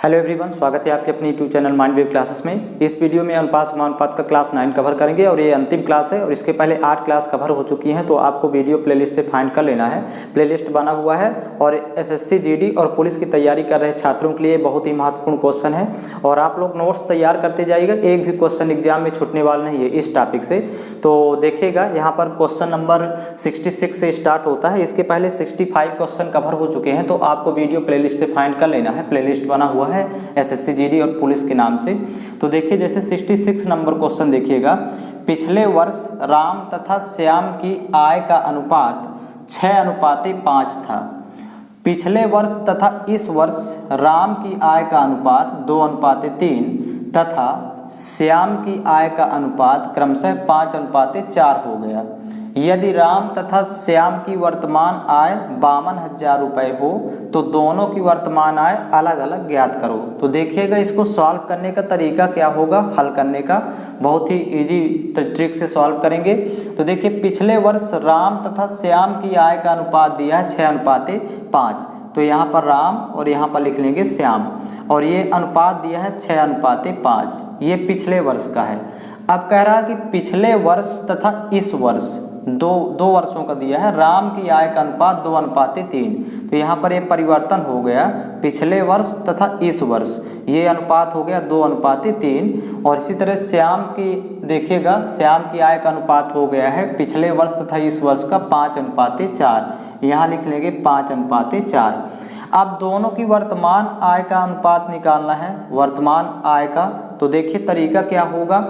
Hello everyone, स्वागत है आपके अपने YouTube channel mind wave classes में। इस वीडियो में अनुपात समानुपात का क्लास 9 कवर करेंगे और ये अंतिम क्लास है और इसके पहले 8 क्लास कवर हो चुकी हैं, तो आपको वीडियो प्लेलिस्ट से फाइंड कर लेना है। प्लेलिस्ट बना हुआ है और एसएससी, जीडी और पुलिस की तैयारी कर रहे छात्रों के लिए बहुत ही महत्वपूर्ण क्वेश्चन है और आप लोग नोट्स तैयार करते जाइएगा। एक भी क्वेश्चन एग्जाम में छूटने वाला नहीं है इस टॉपिक से। तो देखिएगा यहाँ पर क्वेश्चन नंबर 66 से स्टार्ट होता है। इसके पहले 65 क्वेश्चन कवर हो चुके हैं, तो आपको वीडियो प्लेलिस्ट से फाइंड कर लेना है। प्लेलिस्ट बना हुआ है एसएससी, जीडी और पुलिस के नाम से। तो देखिए जैसे 66 नंबर क्वेश्चन देखिएगा, पिछले वर्ष राम तथा श्याम की आय का अनुपात 6:5 था। पिछले वर्ष तथा इस वर्ष राम की आय का अनुपात 2:3 तथा श्याम की आय का अनुपात क्रमशः 5:4 हो गया। यदि राम तथा श्याम की वर्तमान आय 52,000 रुपये हो तो दोनों की वर्तमान आय अलग अलग ज्ञात करो। तो देखिएगा इसको सॉल्व करने का तरीका क्या होगा, हल करने का बहुत ही इजी ट्रिक से सॉल्व करेंगे। तो देखिए पिछले वर्ष राम तथा श्याम की आय का अनुपात दिया है 6:5, तो यहाँ पर राम और यहाँ पर लिख लेंगे श्याम, और ये अनुपात दिया है 6:5, ये पिछले वर्ष का है। अब कह रहा है कि पिछले वर्ष तथा इस वर्ष दो वर्षों का दिया है। राम की आय का अनुपात 2:3, तो यहाँ पर ये परिवर्तन हो गया, पिछले वर्ष तथा इस वर्ष ये अनुपात हो गया 2:3। और इसी तरह श्याम की देखिएगा, श्याम की आय का अनुपात हो गया है पिछले वर्ष तथा इस वर्ष का 5:4, यहाँ लिख लेंगे 5:4। अब दोनों की वर्तमान आय का अनुपात निकालना है, वर्तमान आय का। तो देखिए तरीका क्या होगा।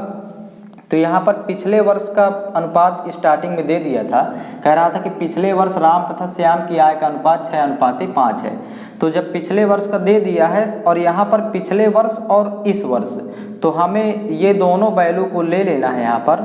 तो यहाँ पर पिछले वर्ष का अनुपात स्टार्टिंग में दे दिया था, कह रहा था कि पिछले वर्ष राम तथा श्याम की आय का अनुपात 6:5 है। तो जब पिछले वर्ष का दे दिया है और यहाँ पर पिछले वर्ष और इस वर्ष, तो हमें ये दोनों वैल्यू को ले लेना है। यहाँ पर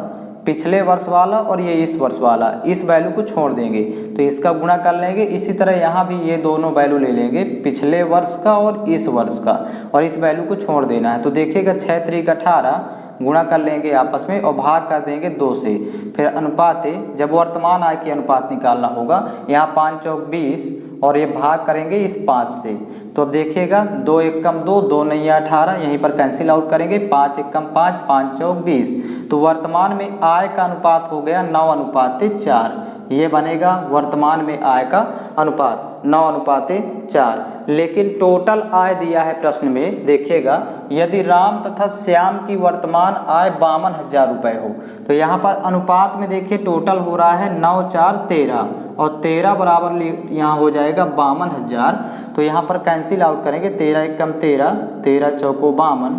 पिछले वर्ष वाला और ये इस वर्ष वाला, इस वैल्यू को छोड़ देंगे तो इसका गुणा कर लेंगे। इसी तरह यहाँ भी ये दोनों वैल्यू ले लेंगे, पिछले वर्ष का और इस वर्ष का, और इस वैल्यू को छोड़ देना है। तो देखिएगा 6 × 18 गुणा कर लेंगे आपस में और भाग कर देंगे 2 से। फिर अनुपात जब वर्तमान आय की अनुपात निकालना होगा, यहाँ 5 चौक 20 और ये भाग करेंगे इस 5 से। तो अब देखिएगा 2 एकम 2, 2 नैया 18, यहीं पर कैंसिल आउट करेंगे, 5 एकम 5, 5 चौक 20। तो वर्तमान में आय का अनुपात हो गया 9:4, ये बनेगा वर्तमान में आय का अनुपात 9:4। लेकिन टोटल आय दिया है प्रश्न में, देखिएगा यदि राम तथा श्याम की वर्तमान आय 52,000 रुपये हो, तो यहाँ पर अनुपात में देखिए टोटल हो रहा है 9, 4, 13 और 13 बराबर यहाँ हो जाएगा 52,000। तो यहाँ पर कैंसिल आउट करेंगे, 13 एकम 13, 13 चौको 52,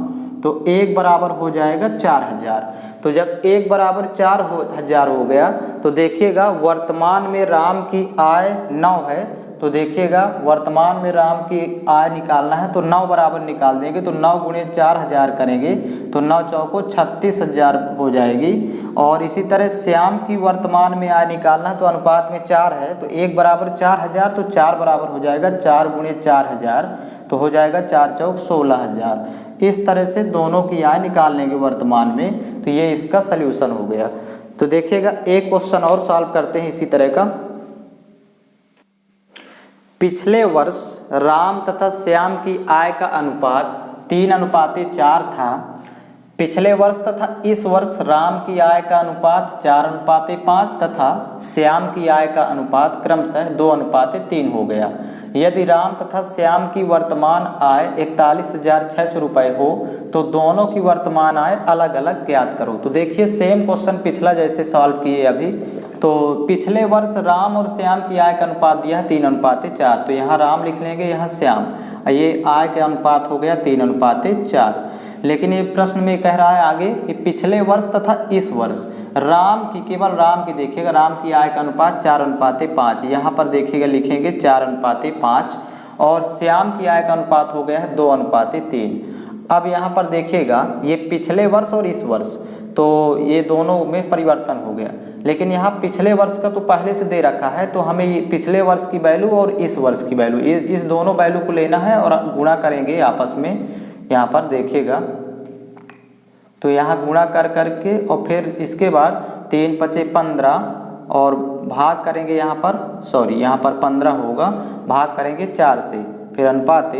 तो 1 बराबर हो जाएगा 4,000। तो जब 1 बराबर 4,000 हो गया तो देखिएगा वर्तमान में राम की आय 9 है। तो देखिएगा वर्तमान में राम की आय निकालना है तो 9 बराबर निकाल देंगे, तो 9 × 4,000 करेंगे तो 9 चौको 36,000 हो जाएगी। और इसी तरह श्याम की वर्तमान में आय निकालना है तो अनुपात में 4 है, तो 1 बराबर 4,000, तो 4 बराबर हो जाएगा 4 × 4,000, तो हो जाएगा 4 चौक 16,000। इस तरह से दोनों की आय निकाल लेंगे वर्तमान में, तो ये इसका सल्यूशन हो गया। तो देखिएगा एक क्वेश्चन और सॉल्व करते हैं इसी तरह का। पिछले वर्ष राम तथा श्याम की आय का अनुपात 3:4 था। पिछले वर्ष तथा इस वर्ष राम की आय का अनुपात 4:5 तथा श्याम की आय का अनुपात क्रमशः 2:3 हो गया। यदि राम तथा श्याम की वर्तमान आय 41,600 रुपये हो तो दोनों की वर्तमान आय अलग अलग ज्ञात करो। तो देखिए सेम क्वेश्चन पिछला जैसे सॉल्व किए अभी। तो पिछले वर्ष राम और श्याम की आय का अनुपात दिया है 3:4, तो यहाँ राम लिख लेंगे, यहाँ श्याम, ये आय का अनुपात हो गया 3:4। लेकिन ये प्रश्न में कह रहा है आगे कि पिछले वर्ष तथा इस वर्ष राम की, केवल राम की देखिएगा, राम की आय का अनुपात 4:5, यहाँ पर देखिएगा लिखेंगे 4:5, और श्याम की आय का अनुपात हो गया है 2:3। अब यहाँ पर देखिएगा ये पिछले वर्ष और इस वर्ष, तो ये दोनों में परिवर्तन हो गया। लेकिन यहाँ पिछले वर्ष का तो पहले से दे रखा है, तो हमें ये पिछले वर्ष की वैल्यू और इस वर्ष की वैल्यू, इस दोनों वैल्यू को लेना है और गुणा करेंगे आपस में। यहाँ पर देखिएगा तो यहाँ गुणा कर करके और फिर इसके बाद 3 × 5 = 15 और भाग करेंगे यहाँ पर 15 होगा, भाग करेंगे 4 से, फिर अनुपात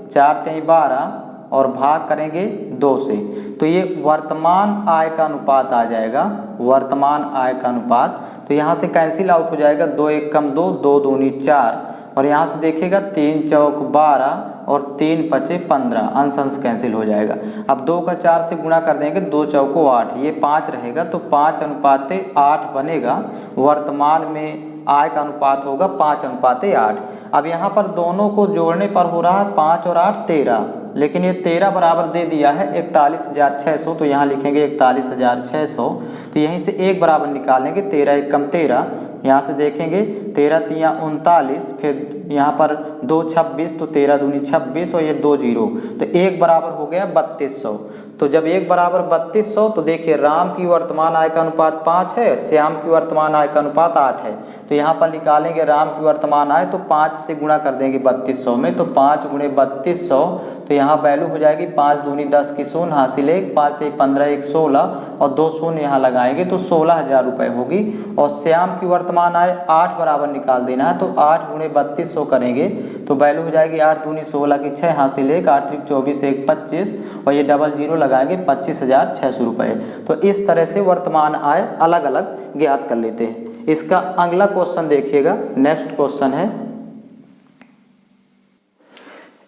4 × 3 = 12 और भाग करेंगे 2 से, तो ये वर्तमान आय का अनुपात आ जाएगा, वर्तमान आय का अनुपात। तो यहाँ से कैंसिल आउट हो जाएगा, 2 1 कम 2, 2 दूनी 4, और यहाँ से देखिएगा 3 चौक 12 और 3 पचे 15, अंश अंश कैंसिल हो जाएगा। अब 2 का 4 से गुणा कर देंगे, 2 चौको 8, ये 5 रहेगा, तो 5:8 बनेगा। वर्तमान में आय का अनुपात होगा 5:8। अब यहाँ पर दोनों को जोड़ने पर हो रहा है 5 और 8 13, लेकिन ये 13 बराबर दे दिया है 41,600, तो यहाँ लिखेंगे 41,600। तो यहीं से 1 बराबर निकालेंगे, 13 1 कम 13, यहाँ से देखेंगे 13 3 39, फिर यहाँ पर 2 26, तो 13 दूनी 26 और ये 2 0, तो 1 बराबर हो गया 3200। तो जब 1 बराबर 3200, तो देखिए राम की वर्तमान आय का अनुपात 5 है, श्याम की वर्तमान आय का अनुपात 8 है। तो यहाँ पर निकालेंगे राम की वर्तमान आय, तो 5 से गुणा कर देंगे 3200 में, तो 5 गुणे 3200, तो यहाँ वैल्यू हो जाएगी 5 दूनी 10 की शून्य हासिल 1, 5 3 15 1 16 और 2 शून्य यहाँ लगाएंगे तो 16,000 रुपये होगी। और श्याम की वर्तमान आय 8 बराबर निकाल देना है, तो 8 गुणे 3200 करेंगे तो वैल्यू हो जाएगी 8 दूनी 16 की 6 हासिल 1, 8 3 24 1 25 और ये डबल जीरो लगाएंगे 25,600 रुपये। तो इस तरह से वर्तमान आय अलग अलग ज्ञात कर लेते हैं। इसका अगला क्वेश्चन देखिएगा, नेक्स्ट क्वेश्चन है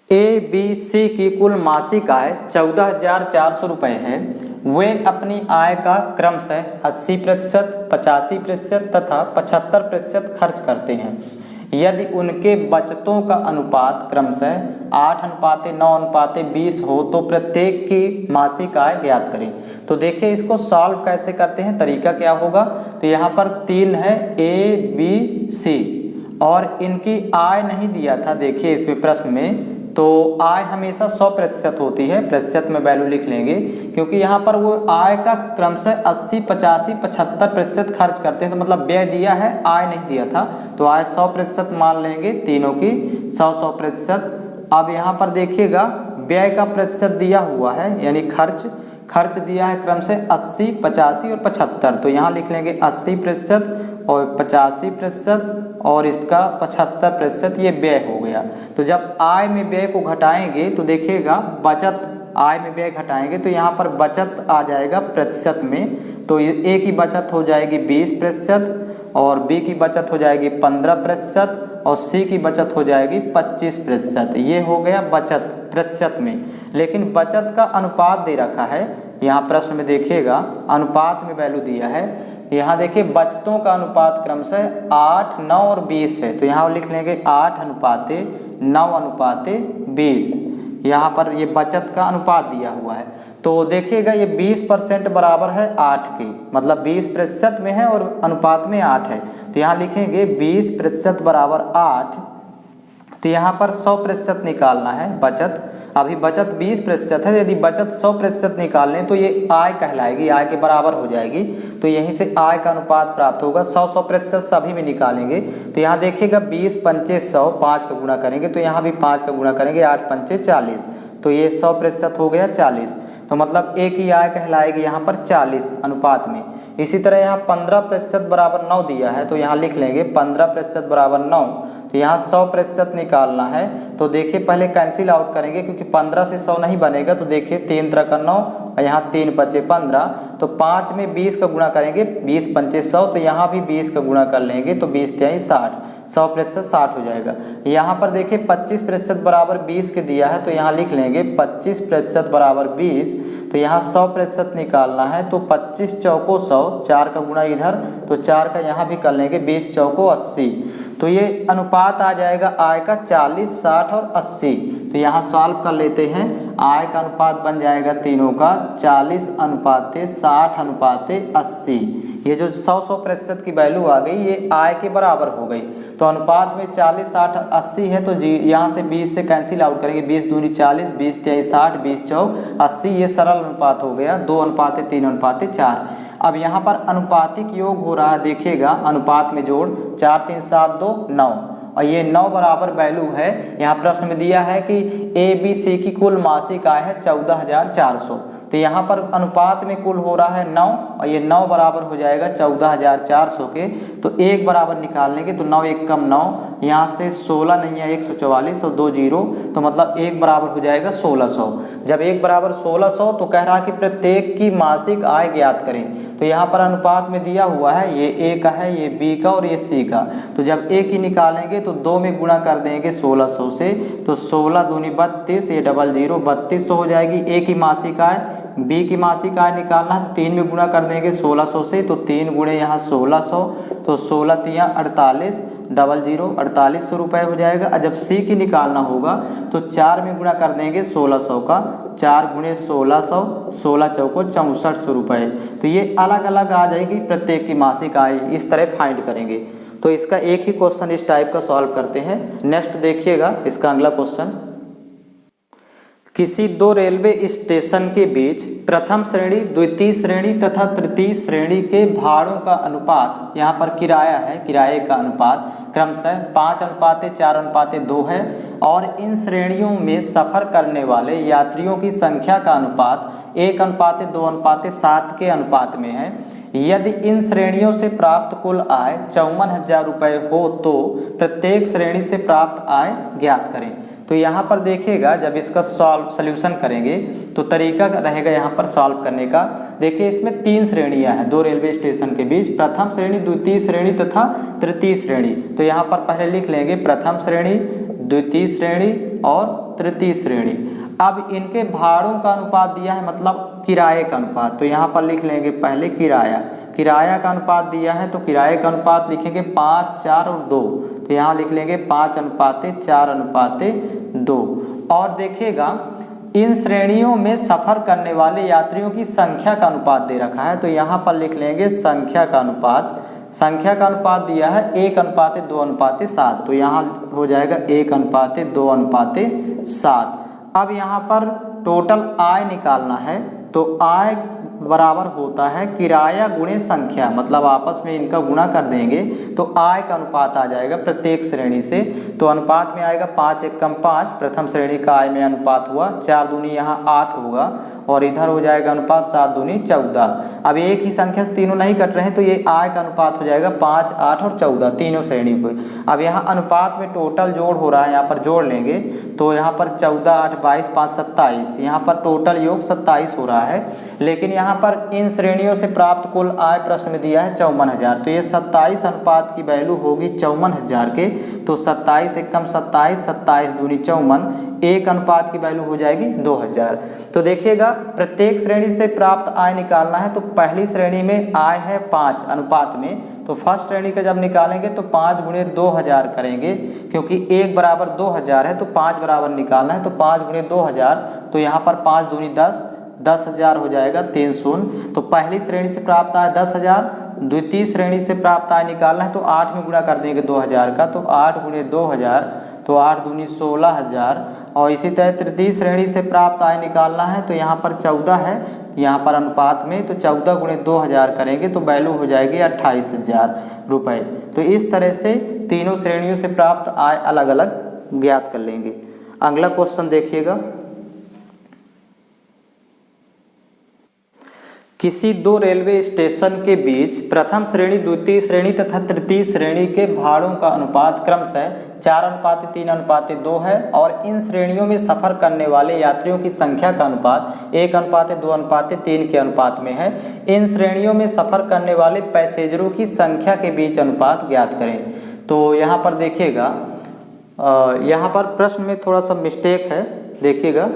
ABC की कुल मासिक आय 14,400 रुपये है। वे अपनी आय का क्रमशः 80%, 85% तथा 75% खर्च करते हैं। यदि उनके बचतों का अनुपात क्रमशः 8:9:20 हो तो प्रत्येक की मासिक आय ज्ञात करें। तो देखिए इसको सॉल्व कैसे करते हैं, तरीका क्या होगा। तो यहाँ पर 3 है ABC और इनकी आय नहीं दिया था, देखिए इसमें प्रश्न में, तो आय हमेशा 100% होती है, प्रतिशत में वैल्यू लिख लेंगे क्योंकि यहाँ पर वो आय का क्रमशः 80, 85, 75% खर्च करते हैं, तो मतलब व्यय दिया है, आय नहीं दिया था, तो आय 100% मान लेंगे, तीनों की 100%। अब यहाँ पर देखिएगा व्यय का प्रतिशत दिया हुआ है, यानी खर्च दिया है क्रमशः 80, 85 और 75, तो यहाँ लिख लेंगे 80% और 85% और इसका 75% ये व्यय हो गया। तो जब आय में व्यय को घटाएंगे तो देखिएगा बचत, आय में व्यय घटाएंगे तो यहाँ पर बचत आ जाएगा प्रतिशत में, तो ए की बचत हो जाएगी 20% और बी की बचत हो जाएगी 15% और सी की बचत हो जाएगी 25%। ये हो गया बचत प्रतिशत में। लेकिन बचत का अनुपात दे रखा है, यहाँ प्रश्न में देखिएगा अनुपात में वैल्यू दिया है। यहाँ देखिए बचतों का अनुपात क्रमशः 8, 9 और 20 है, तो यहाँ लिख लेंगे 8:9:20। यहाँ पर ये बचत का अनुपात दिया हुआ है, तो देखिएगा ये 20% बराबर है 8 के, मतलब 20% में है और अनुपात में 8 है, तो यहाँ लिखेंगे 20% बराबर 8। तो यहाँ पर 100% निकालना है बचत, अभी बचत 20% है, यदि बचत 100% निकाल लें तो ये आय कहलाएगी, आय के बराबर हो जाएगी, तो यहीं से आय का अनुपात प्राप्त होगा। 100% सभी में निकालेंगे, तो यहाँ देखिएगा 20 पंचे 100, 5 का गुणा करेंगे तो यहाँ भी 5 का गुणा करेंगे, 8 पंचे 40, तो ये 100% हो गया 40, तो मतलब एक ही आय कहलाएगी यहाँ पर 40 अनुपात में। इसी तरह यहाँ 15% बराबर 9 दिया है, तो यहाँ लिख लेंगे 15% बराबर 9, तो यहाँ 100% निकालना है, तो देखिए पहले कैंसिल आउट करेंगे क्योंकि 15 से 100 नहीं बनेगा, तो देखिए 3 3 9 और यहाँ 3 5 15, तो 5 में 20 का गुणा करेंगे, 20 पंचे 100, तो यहाँ भी 20 का गुणा कर लेंगे तो 20 3 60, 100% 60 हो जाएगा। यहाँ पर देखिए 25% बराबर 20 के दिया है, तो यहाँ लिख लेंगे 25% बराबर 20, तो यहाँ 100% निकालना है, तो 25 चौको 100, 4 का गुणा इधर, तो 4 का यहाँ भी कर लेंगे, 20 चौको 80, तो ये अनुपात आ जाएगा आय का 40, 60 और 80। तो यहाँ सॉल्व कर लेते हैं, आय का अनुपात बन जाएगा तीनों का 40:60:80। ये जो 100% की वैल्यू आ गई ये आय के बराबर हो गई, तो अनुपात में 40, 60, 80 है, तो जी यहाँ से 20 से कैंसिल आउट करेंगे, 20 दूनी 40, 20 3 60, 20 चौक 80, ये सरल अनुपात हो गया, 2:3:4। अब यहाँ पर अनुपातिक योग हो रहा है, देखिएगा अनुपात में जोड़ 4 3 7 2 9 और ये 9 बराबर वैल्यू है। यहाँ प्रश्न में दिया है कि ABC की कुल मासिक आय है 14,400, तो यहाँ पर अनुपात में कुल हो रहा है 9 और ये 9 बराबर हो जाएगा 14,400 के। तो 1 बराबर निकाल लेंगे तो 9 1 कम 9, यहाँ से 16 नहीं है 144 और 2 जीरो, तो मतलब 1 बराबर हो जाएगा 1600। जब 1 बराबर 1600 तो कह रहा कि प्रत्येक की मासिक आय ज्ञात करें। तो यहाँ पर अनुपात में दिया हुआ है ये A का है, ये B का और ये C का। तो जब A की निकालेंगे तो 2 में गुणा कर देंगे 1600 से, तो 16 दूनी 32, ये डबल जीरो 3200 हो जाएगी A की मासिक आय। B की मासिक आय निकालना है तो 3 में गुणा कर देंगे 1600 से, तो 3 गुणे यहाँ 1600, तो 16 तिया 48, डबल जीरो 4800 रुपये हो जाएगा। और जब C की निकालना होगा तो 4 में गुणा कर देंगे 1600 का, 4 गुणे 1600, 16 चौको 6400 रुपये। तो ये अलग अलग आ जाएगी प्रत्येक की मासिक आय, इस तरह फाइंड करेंगे। तो इसका एक ही क्वेश्चन इस टाइप का सॉल्व करते हैं। नेक्स्ट देखिएगा इसका अगला क्वेश्चन। किसी दो रेलवे स्टेशन के बीच प्रथम श्रेणी, द्वितीय श्रेणी तथा तृतीय श्रेणी के भाड़ों का अनुपात, यहाँ पर किराया है, किराए का अनुपात क्रमशः 5:4:2 है और इन श्रेणियों में सफर करने वाले यात्रियों की संख्या का अनुपात 1:2:7 के अनुपात में है। यदि इन श्रेणियों से प्राप्त कुल आय 54,000 रुपये हो तो प्रत्येक श्रेणी से प्राप्त आय ज्ञात करें। तो यहाँ पर देखिएगा जब इसका सॉल्यूशन करेंगे तो तरीका रहेगा यहाँ पर सॉल्व करने का। देखिए इसमें 3 श्रेणियाँ हैं दो रेलवे स्टेशन के बीच, प्रथम श्रेणी, द्वितीय श्रेणी तथा तृतीय श्रेणी। तो यहाँ पर पहले लिख लेंगे प्रथम श्रेणी, द्वितीय श्रेणी और तृतीय श्रेणी। अब इनके भाड़ों का अनुपात दिया है, मतलब किराए का अनुपात। तो यहाँ पर लिख लेंगे पहले किराया, किराया का अनुपात दिया है तो किराए का अनुपात लिखेंगे 5, 4 और 2। तो यहाँ लिख लेंगे 5:4:2। और देखिएगा इन श्रेणियों में सफर करने वाले यात्रियों की संख्या का अनुपात दे रखा है, तो यहाँ पर लिख लेंगे संख्या का अनुपात। संख्या का अनुपात दिया है 1:2:7, तो यहाँ हो जाएगा 1:2:7। अब यहाँ पर टोटल आय निकालना है, तो आय बराबर होता है किराया गुणे संख्या, मतलब आपस में इनका गुणा कर देंगे तो आय का अनुपात आ जाएगा प्रत्येक श्रेणी से। तो अनुपात में आएगा 5 1 कम 5, प्रथम श्रेणी का आय में अनुपात हुआ 4 दूनी यहाँ 8 होगा और इधर हो जाएगा अनुपात 7 दूनी 14। अब एक ही संख्या से तीनों नहीं कट रहे हैं तो ये आय का अनुपात हो जाएगा 5, 8 और 14 तीनों श्रेणी को। अब यहाँ अनुपात में टोटल जोड़ हो रहा है, यहाँ पर जोड़ लेंगे तो यहाँ पर 14, 8, 22, 5, 27, यहाँ पर टोटल योग 27 हो रहा है। लेकिन यहाँ पर इन श्रेणियों से प्राप्त कुल आय प्रश्न में दिया है 54,000, तो ये 27 अनुपात की वैल्यू होगी 54,000 के। तो 27 1 कम 27, 27 दूनी 54, एक अनुपात की वैल्यू हो जाएगी 2000। तो देखिएगा प्रत्येक श्रेणी से प्राप्त आय निकालना है, तो पहली श्रेणी में आय है 5 अनुपात में, तो फर्स्ट श्रेणी का जब निकालेंगे तो 5 गुणे 2000 करेंगे, क्योंकि 1 बराबर 2000 है तो 5 बराबर निकालना है, तो 5 गुणे 2000, तो यहाँ पर 5 दूनी 10, 10,000 हो जाएगा 300। तो पहली श्रेणी से प्राप्त आय 10,000, द्वितीय श्रेणी से प्राप्त आय निकालना है तो 8 में गुणा कर देंगे 2000 का, तो 8 गुणे 2000, तो 8 दूनी 16,000। और इसी तरह तृतीय श्रेणी से प्राप्त आय निकालना है तो यहाँ पर 14 है, यहाँ पर अनुपात में, तो 14 गुणे 2000 करेंगे तो वैल्यू हो जाएगी 28,000 रुपये। तो इस तरह से तीनों श्रेणियों से प्राप्त आय अलग अलग ज्ञात कर लेंगे। अगला क्वेश्चन देखिएगा। किसी दो रेलवे स्टेशन के बीच प्रथम श्रेणी, द्वितीय श्रेणी तथा तृतीय श्रेणी के भाड़ों का अनुपात क्रमशः 4:3:2 है और इन श्रेणियों में सफर करने वाले यात्रियों की संख्या का अनुपात 1:2:3 के अनुपात में है। इन श्रेणियों में सफर करने वाले पैसेंजरों की संख्या के बीच अनुपात ज्ञात करें। तो यहाँ पर देखिएगा, यहाँ पर प्रश्न में थोड़ा सा मिस्टेक है, देखिएगा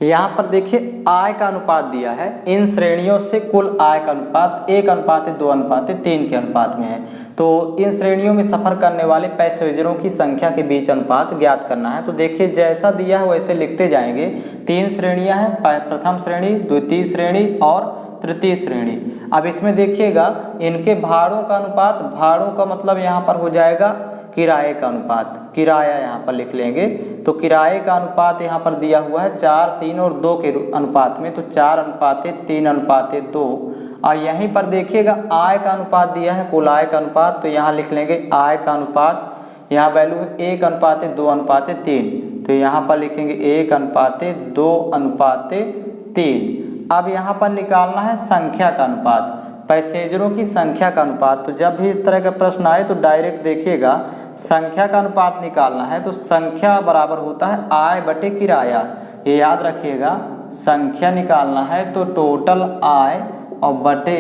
यहाँ पर देखिए आय का अनुपात दिया है, इन श्रेणियों से कुल आय का अनुपात 1:2:3 के अनुपात में है। तो इन श्रेणियों में सफर करने वाले पैसेंजरों की संख्या के बीच अनुपात ज्ञात करना है। तो देखिए जैसा दिया है वैसे लिखते जाएंगे। 3 श्रेणियां हैं, प्रथम श्रेणी, द्वितीय श्रेणी और तृतीय श्रेणी। अब इसमें देखिएगा इनके भाड़ों का अनुपात, भाड़ों का मतलब यहाँ पर हो जाएगा किराए का अनुपात, किराया यहाँ पर लिख लेंगे। तो किराए का अनुपात यहाँ पर दिया हुआ है 4, 3 और 2 के अनुपात में, तो 4:3:2। और यहीं पर देखिएगा आय का अनुपात दिया है, कुल आय का अनुपात, तो यहाँ लिख लेंगे आय का अनुपात, यहाँ वैल्यू है 1:2:3। तो यहाँ पर लिखेंगे 1:2:3। अब यहाँ पर निकालना है संख्या का अनुपात, पैसेंजरों की संख्या का अनुपात। तो जब भी इस तरह का प्रश्न आए तो डायरेक्ट देखिएगा संख्या का अनुपात निकालना है तो संख्या बराबर होता है आय बटे किराया। ये याद रखिएगा, संख्या निकालना है तो टोटल आय और बटे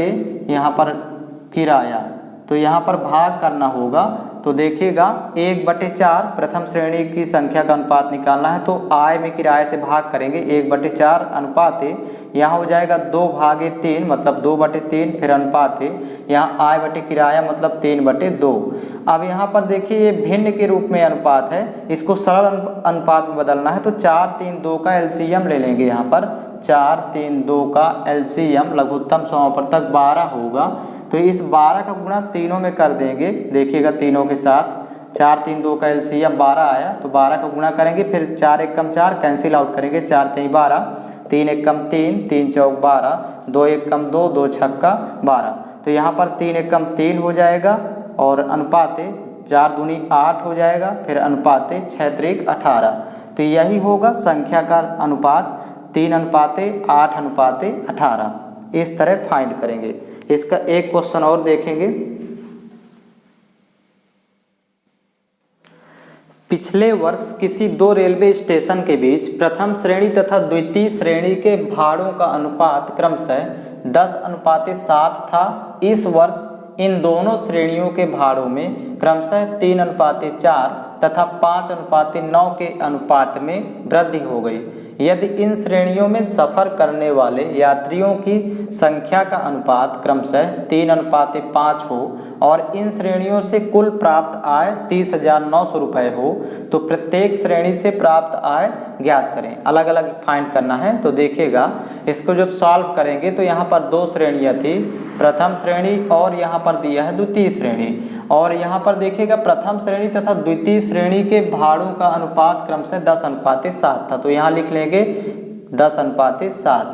यहाँ पर किराया, तो यहाँ पर भाग करना होगा। तो देखिएगा 1/4 प्रथम श्रेणी की संख्या का अनुपात निकालना है तो आय में किराए से भाग करेंगे 1/4 अनुपात यहाँ हो जाएगा 2/3 मतलब 2/3 फिर अनुपात यहाँ आय बटे किराया मतलब 3/2। अब यहाँ पर देखिए ये भिन्न के रूप में अनुपात है, इसको सरल अनुपात में बदलना है तो 4, 3, 2 का एलसीएम ले लेंगे। यहाँ पर 4, 3, 2 का एलसीएम लघुत्तम समापवर्तक 12 होगा। तो इस 12 का गुणा तीनों में कर देंगे, देखिएगा तीनों के साथ 4, 3, 2 का एलसीएम 12 आया तो 12 का गुणा करेंगे, फिर 4 एकम 4 कैंसिल आउट करेंगे, 4 3 12, 3 एकम 3, 3 चौक 12, 2 एकम 2, 2 छक्का 12। तो यहाँ पर 3 एकम 3 हो जाएगा और अनुपात 4 दूनी 8 हो जाएगा, फिर अनुपात 6 त्रिक 18। तो यही होगा संख्या का अनुपात 3:8:18। इस तरह फाइंड करेंगे। इसका एक क्वेश्चन और देखेंगे। पिछले वर्ष किसी 2 रेलवे स्टेशन के बीच प्रथम श्रेणी तथा द्वितीय श्रेणी के भाड़ों का अनुपात क्रमशः 10:7 था। इस वर्ष इन दोनों श्रेणियों के भाड़ों में क्रमशः 3:4 तथा 5:9 के अनुपात में वृद्धि हो गई। यदि इन श्रेणियों में सफर करने वाले यात्रियों की संख्या का अनुपात क्रमशः 3:5 हो और इन श्रेणियों से कुल प्राप्त आय 30,900 रुपये हो तो प्रत्येक श्रेणी से प्राप्त आय ज्ञात करें। अलग अलग फाइंड करना है। तो देखिएगा इसको जब सॉल्व करेंगे तो यहाँ पर 2 श्रेणियाँ थी, प्रथम श्रेणी और यहाँ पर दिया है द्वितीय श्रेणी। और यहाँ पर देखिएगा प्रथम श्रेणी तथा द्वितीय श्रेणी के भाड़ों का अनुपात क्रमशः 10:7 था। तो यहाँ लिख लेंगे 10:7।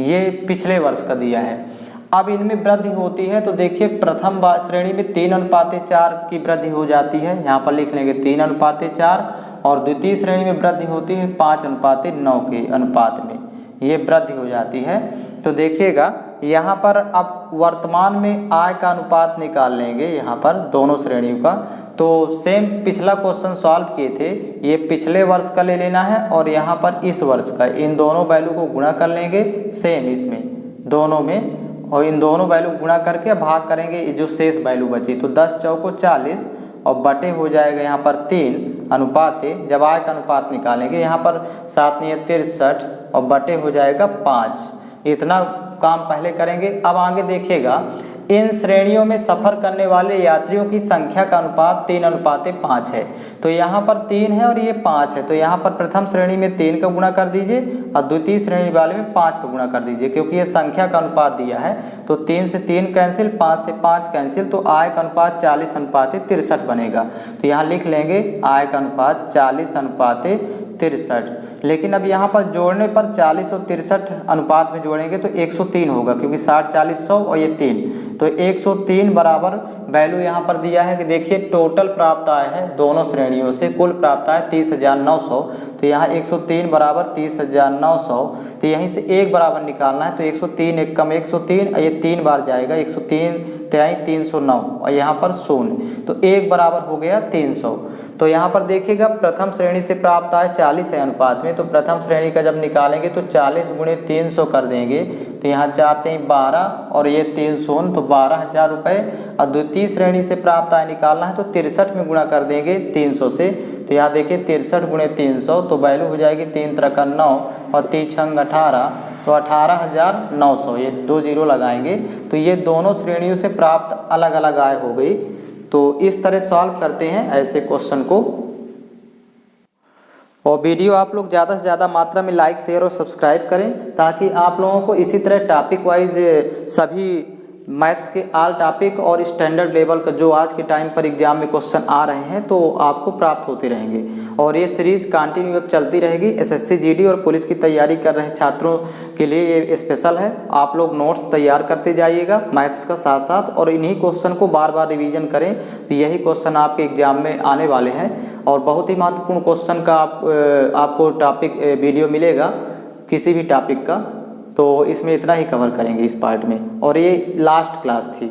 ये पिछले वर्ष का दिया है। अब इनमें वृद्धि होती है तो देखिए प्रथम श्रेणी में 3:4 की वृद्धि हो जाती है, यहाँ पर लिख लेंगे 3:4 और द्वितीय श्रेणी में वृद्धि होती है 5:9 के अनुपात में, ये वृद्धि हो जाती है। तो देखिएगा यहाँ पर अब वर्तमान में आय का अनुपात निकाल लेंगे यहाँ पर दोनों श्रेणियों का। तो सेम पिछला क्वेश्चन सॉल्व किए थे, ये पिछले वर्ष का ले लेना है और यहाँ पर इस वर्ष का, इन दोनों वैल्यू को गुणा कर लेंगे सेम इसमें दोनों में, और इन दोनों वैल्यू गुणा करके भाग करेंगे जो शेष वैल्यू बची। तो 10 चौको 40 और बटे हो जाएगा यहाँ पर 3 अनुपात जब आय का अनुपात निकालेंगे यहाँ पर 7 9 63 और बटे हो जाएगा 5। इतना काम पहले करेंगे। अब आगे देखिएगा इन श्रेणियों में सफर करने वाले यात्रियों की संख्या का अनुपात 3:5 है। तो यहाँ पर 3 है और ये 5 है, तो यहाँ पर प्रथम श्रेणी में 3 का गुणा कर दीजिए और द्वितीय श्रेणी वाले में 5 का गुणा कर दीजिए, क्योंकि ये संख्या का अनुपात दिया है। तो 3 से 3 कैंसिल, 5 से 5 कैंसिल, तो आय का अनुपात 40:63 बनेगा। तो यहाँ लिख लेंगे आय का अनुपात 40:63। लेकिन अब यहाँ पर जोड़ने पर 40 और 63 अनुपात में जोड़ेंगे तो 103 होगा, क्योंकि 60 40 100 और ये 3, तो 103 बराबर वैल्यू यहाँ पर दिया है कि देखिए टोटल प्राप्त आय है दोनों श्रेणियों से, कुल प्राप्त आय 30,900। तो यहाँ 103 बराबर 30,900, तो यहीं से 1 बराबर निकालना है। तो 103 1 कम 103, ये 3 बार जाएगा, 103 3 309 और यहाँ पर 0, तो 1 बराबर हो गया 300। तो यहाँ पर देखिएगा प्रथम श्रेणी से प्राप्त आय 40 है अनुपात में, तो प्रथम श्रेणी का जब निकालेंगे तो 40 गुणे 300 कर देंगे, तो यहाँ 4 3 12 और ये 300, तो 12,000 रुपये। और द्वितीय श्रेणी से प्राप्त आय निकालना है तो 63 में गुणा कर देंगे 300 से, तो यहाँ देखिए 63 गुणे 300, तो वैल्यू हो जाएगी 3 3 9 और 3 6 18, तो 18,900, ये 2 जीरो लगाएंगे। तो ये दोनों श्रेणियों से प्राप्त अलग अलग आय हो गई। तो इस तरह सॉल्व करते हैं ऐसे क्वेश्चन को। और वीडियो आप लोग ज़्यादा से ज़्यादा मात्रा में लाइक शेयर और सब्सक्राइब करें, ताकि आप लोगों को इसी तरह टॉपिक वाइज सभी मैथ्स के ऑल टॉपिक और स्टैंडर्ड लेवल का जो आज के टाइम पर एग्जाम में क्वेश्चन आ रहे हैं तो आपको प्राप्त होते रहेंगे। और ये सीरीज कंटिन्यू अब चलती रहेगी। एसएससी जीडी और पुलिस की तैयारी कर रहे छात्रों के लिए ये स्पेशल है। आप लोग नोट्स तैयार करते जाइएगा मैथ्स का साथ साथ, और इन्हीं क्वेश्चन को बार बार रिवीजन करें तो यही क्वेश्चन आपके एग्जाम में आने वाले हैं। और बहुत ही महत्वपूर्ण क्वेश्चन का आपको टॉपिक वीडियो मिलेगा किसी भी टॉपिक का, तो इसमें इतना ही कवर करेंगे इस पार्ट में। और ये लास्ट क्लास थी।